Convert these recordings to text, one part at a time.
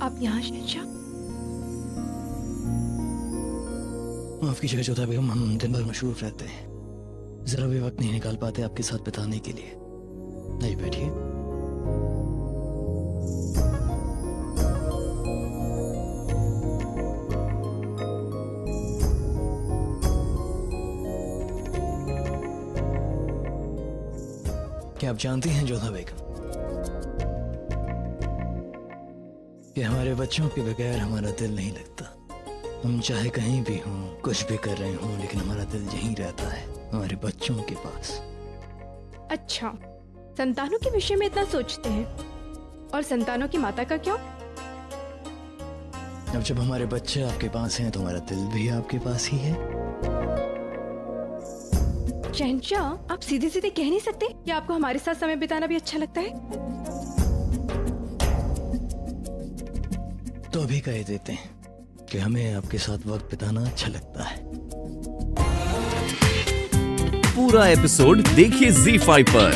आप यहाँ शहंशाह? माफ कीजिएगा जोधा बेगम, हम दिन भर मशरूफ रहते हैं, जरा भी वक्त नहीं निकाल पाते आपके साथ बिताने के लिए। नहीं, बैठिए। क्या आप जानती हैं जोधा बेगम कि हमारे बच्चों के बगैर हमारा दिल नहीं लगता। हम चाहे कहीं भी हों, कुछ भी कर रहे हों, लेकिन हमारा दिल यहीं रहता है, हमारे बच्चों के पास। अच्छा, संतानों के विषय में इतना सोचते हैं, और संतानों की माता का क्यों? अब जब हमारे बच्चे आपके पास हैं तो हमारा दिल भी आपके पास ही है। शहंशाह, आप सीधे सीधे कह नहीं सकते कि आपको हमारे साथ समय बिताना भी अच्छा लगता है? तो अभी कह देते हैं कि हमें आपके साथ वक्त बिताना अच्छा लगता है। पूरा एपिसोड देखिए ZEE5 पर।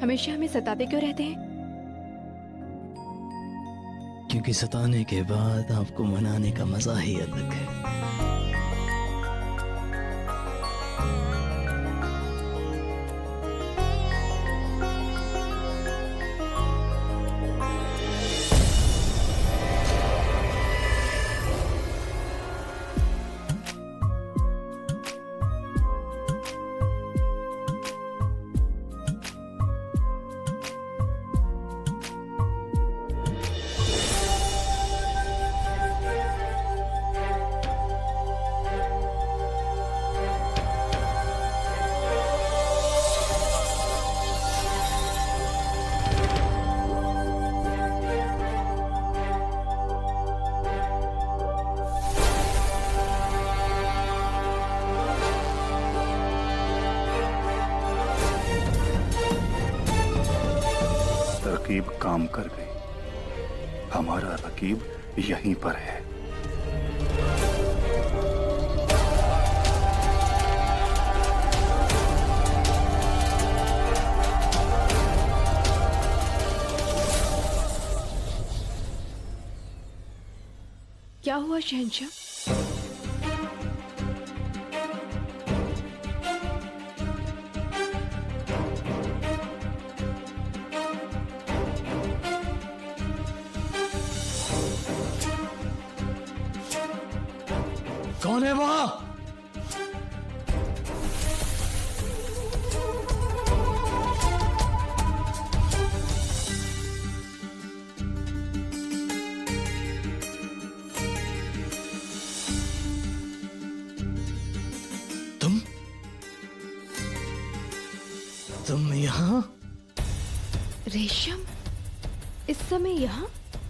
हमेशा हमें सताते क्यों रहते हैं? क्योंकि सताने के बाद आपको मनाने का मजा ही अलग है। रकीब काम कर गई। हमारा रकीब यहीं पर है। क्या हुआ शहंशाह? कौन है वहां? तुम यहाँ? रेशम, इस समय यहाँ?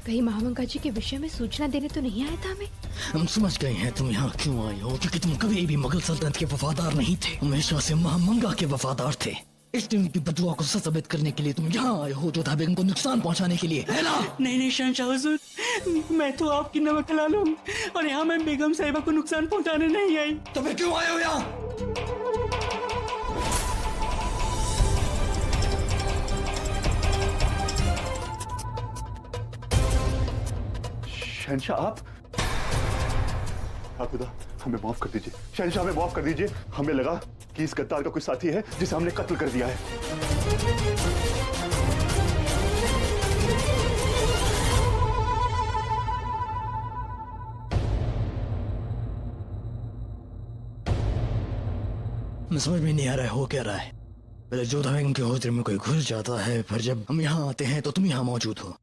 कहीं महामंगा जी के विषय में सूचना देने तो नहीं आया था हमें? हम समझ गए हैं तुम यहाँ क्यों आए हो, क्योंकि तुम कभी भी मुगल सल्तनत के वफादार नहीं थे, हमेशा से महामंगा के वफादार थे। इसलिए उनकी बदुआ को साबित करने के लिए तुम यहाँ आए हो, जोधा बेगम को नुकसान पहुँचाने के लिए, है ना? नहीं नहीं शहंशाह हुजूर, मैं तो आपकी नमक हलाल हूँ और यहाँ मैं बेगम साहिबा को नुकसान पहुँचाने नहीं आई। तो फिर क्यों आए हो यहाँ? शहंशाह आप खुदा हमें माफ कर दीजिए। शहंशाह हमें माफ कर दीजिए। हमें लगा कि इस गद्दार का कोई साथी है जिसे हमने कत्ल कर दिया है। समझ में नहीं आ रहा है हो क्या रहा है। पहले जोधा बेगम के होजरे में कोई घुस जाता है, फिर जब हम यहाँ आते हैं तो तुम यहाँ मौजूद हो।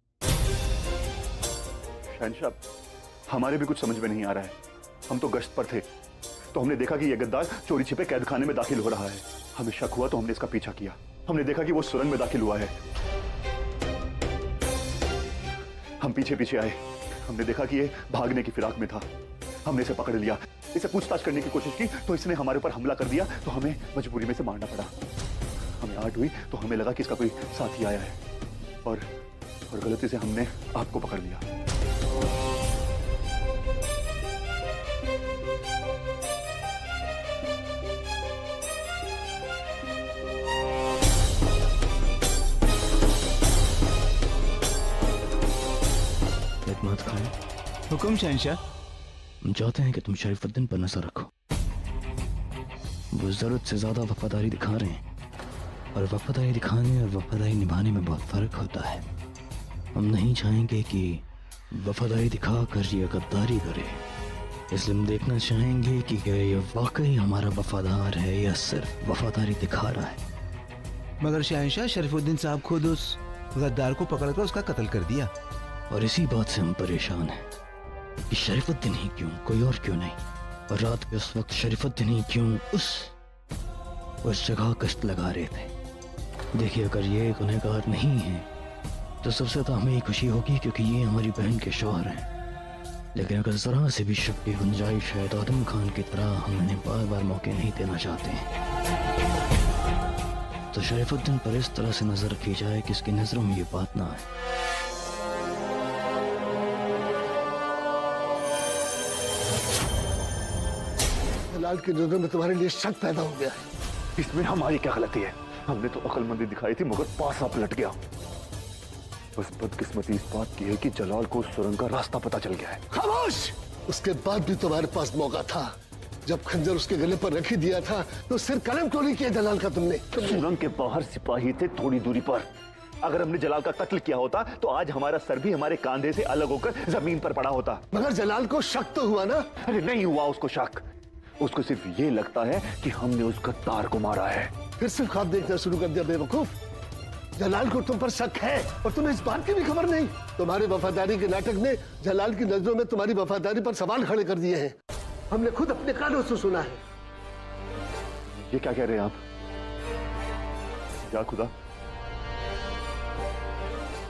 शहंशाह हमारे भी कुछ समझ में नहीं आ रहा है। हम तो गश्त पर थे तो हमने देखा कि यह गद्दार चोरी छिपे कैद खाने में दाखिल हो रहा है। हमें शक हुआ तो हमने इसका पीछा किया। हमने देखा कि वो सुरंग में दाखिल हुआ है। हम पीछे पीछे आए। हमने देखा कि ये भागने की फिराक में था। हमने इसे पकड़ लिया, इसे पूछताछ करने की कोशिश की तो इसने हमारे ऊपर हमला कर दिया, तो हमें मजबूरी में से मारना पड़ा। हमें आट हुई तो हमें लगा कि इसका कोई साथी आया है और गलती से हमने आपको पकड़ लिया। हुक्म शहंशाह। हम चाहते हैं कि तुम शरीफुद्दीन पर नजर रखो। वो जरूरत से ज्यादा वफादारी दिखा रहे हैं, और वफादारी दिखाने और वफादारी निभाने में बहुत फर्क होता है। हम नहीं चाहेंगे कि वफादारी दिखाकर ये गद्दारी करे, इसलिए हम देखना चाहेंगे कि क्या ये वाकई हमारा वफादार है या सिर्फ वफादारी दिखा रहा है। मगर शहंशाह, शरीफुद्दीन साहब खुद उस गद्दार को पकड़कर उसका कत्ल कर दिया। और इसी बात से हम परेशान हैं कि शरीफुद्दीन ही क्यों, कोई और क्यों नहीं। और रात के उस वक्त शरीफुद्दीन ही क्यों उस जगह गश्त लगा रहे थे। देखिए, अगर ये गुनहगार नहीं है तो सबसे तो हमें ही खुशी होगी, क्योंकि ये हमारी बहन के शौहर हैं। लेकिन अगर जरा से भी शक की गुंजाइश है तो आदम खान की तरह हम इन्हें बार बार मौके नहीं देना चाहते हैं। तो शरीफुद्दीन पर इस तरह से नजर रखी जाए कि इसकी नजरों में ये बात ना आए। जलाल की नजरों में तुम्हारे लिए शक पैदा हो गया है। इसमें हमारी क्या गलती है? हमने तो अक्लमंदी दिखाई थी, मगर पासा पलट गया। बस बदकिस्मती इस बात की है कि जलाल को सुरंग का रास्ता पता चल गया है। खामोश! उसके बाद भी तुम्हारे पास मौका था। जब खंजर उसके गले पर रख ही दिया था तो सिर कलम क्यों नहीं किया जलाल का तुमने? सुरंग के बाहर सिपाही थे थोड़ी दूरी पर। अगर हमने जलाल का कत्ल किया होता तो आज हमारा सर भी हमारे कंधे से अलग होकर जमीन पर पड़ा होता। मगर जलाल को शक तो हुआ ना? अरे नहीं हुआ उसको शक। उसको सिर्फ ये लगता है कि हमने उस गद्दार को मारा है। फिर से ख्वाब देखना शुरू कर दिया बेवकूफ। जलाल को तुम पर शक है और तुम्हें इस बात की भी खबर नहीं। तुम्हारे वफादारी के नाटक ने जलाल की नजरों में तुम्हारी वफादारी पर सवाल खड़े कर दिए हैं। हमने खुद अपने कानों से सुना है। ये क्या कह रहे हैं आप? या खुदा,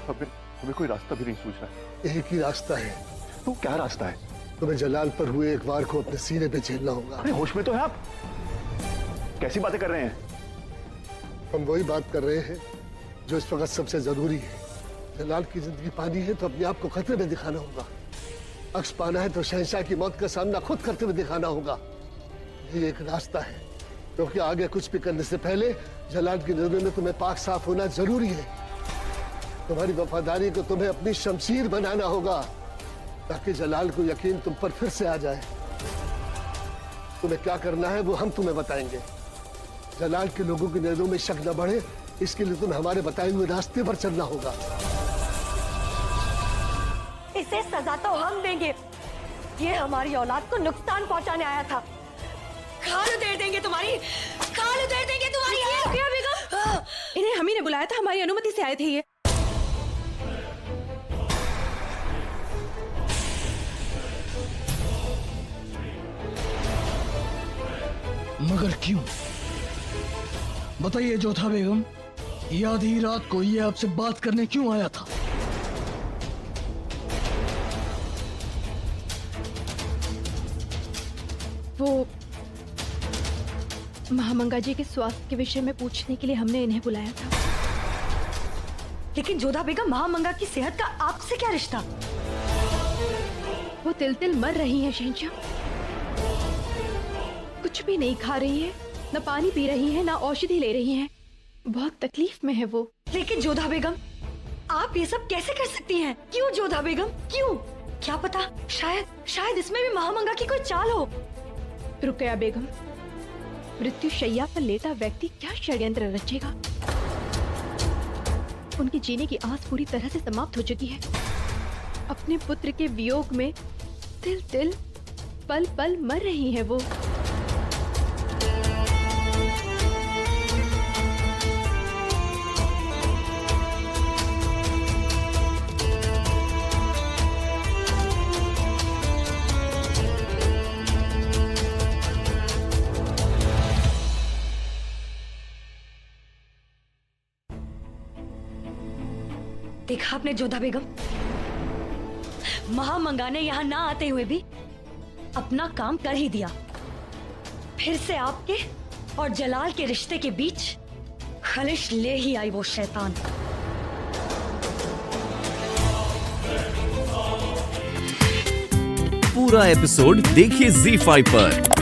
हमें कोई रास्ता भी नहीं सूझ रहा है। एक ही रास्ता है। तो क्या रास्ता है? तुम्हें जलाल पर हुए एक वार को अपने सीने पे झेलना होगा। अरे होश में तो है आप? कैसी बातें कर रहे हैं? हम वही बात कर रहे हैं जो इस वक्त सबसे जरूरी है। जलाल की जिंदगी पानी है तो अपने आप को खतरे में दिखाना होगा। अक्स पाना है तो शहंशाह की मौत का सामना खुद करते हुए दिखाना होगा। ये एक रास्ता है, क्योंकि आगे कुछ भी करने से पहले जलाल की नजरों में तुम्हें पाक साफ होना जरूरी है। तुम्हारी वफादारी को तुम्हें अपनी शमशीर बनाना होगा, ताकि जलाल को यकीन तुम पर फिर से आ जाए। तुम्हें क्या करना है वो हम तुम्हें बताएंगे। जलाल के लोगों की नजरों में शक न बढ़े, इसके लिए तुम्हें हमारे बताए हुए रास्ते पर चलना होगा। इसे सजा तो हम देंगे। ये हमारी औलाद को नुकसान पहुंचाने आया था। खाल उधेड़ देंगे तुम्हारी, खाल उधेड़ देंगे तुम्हारी। बेगम, इन्हें हम ही ने बुलाया था, हमारी अनुमति से आए थे ये। मगर क्यों? बताइए जोधा बेगम, ये आधी रात को ये आपसे बात करने क्यों आया था? वो महामंगा जी के स्वास्थ्य के विषय में पूछने के लिए हमने इन्हें बुलाया था। लेकिन जोधा बेगम, महामंगा की सेहत का आपसे क्या रिश्ता? वो तिल तिल मर रही हैं शहंशाह। कुछ भी नहीं खा रही है, न पानी पी रही है, न औषधि ले रही है। बहुत तकलीफ में है वो। लेकिन जोधा बेगम, आप ये सब कैसे कर सकती हैं? क्यों जोधा बेगम, क्यों? क्या पता, शायद इसमें भी महामंगा की कोई चाल हो। रुकया बेगम, मृत्यु शैया पर लेटा व्यक्ति क्या षड्यंत्र रचेगा? उनकी जीने की आस पूरी तरह से समाप्त हो चुकी है। अपने पुत्र के वियोग में तिल तिल पल पल मर रही है वो। देखा आपने जोधा बेगम, महामंगा ने यहाँ ना आते हुए भी अपना काम कर ही दिया। फिर से आपके और जलाल के रिश्ते के बीच खलिश ले ही आई वो शैतान। पूरा एपिसोड देखिए ZEE5 पर।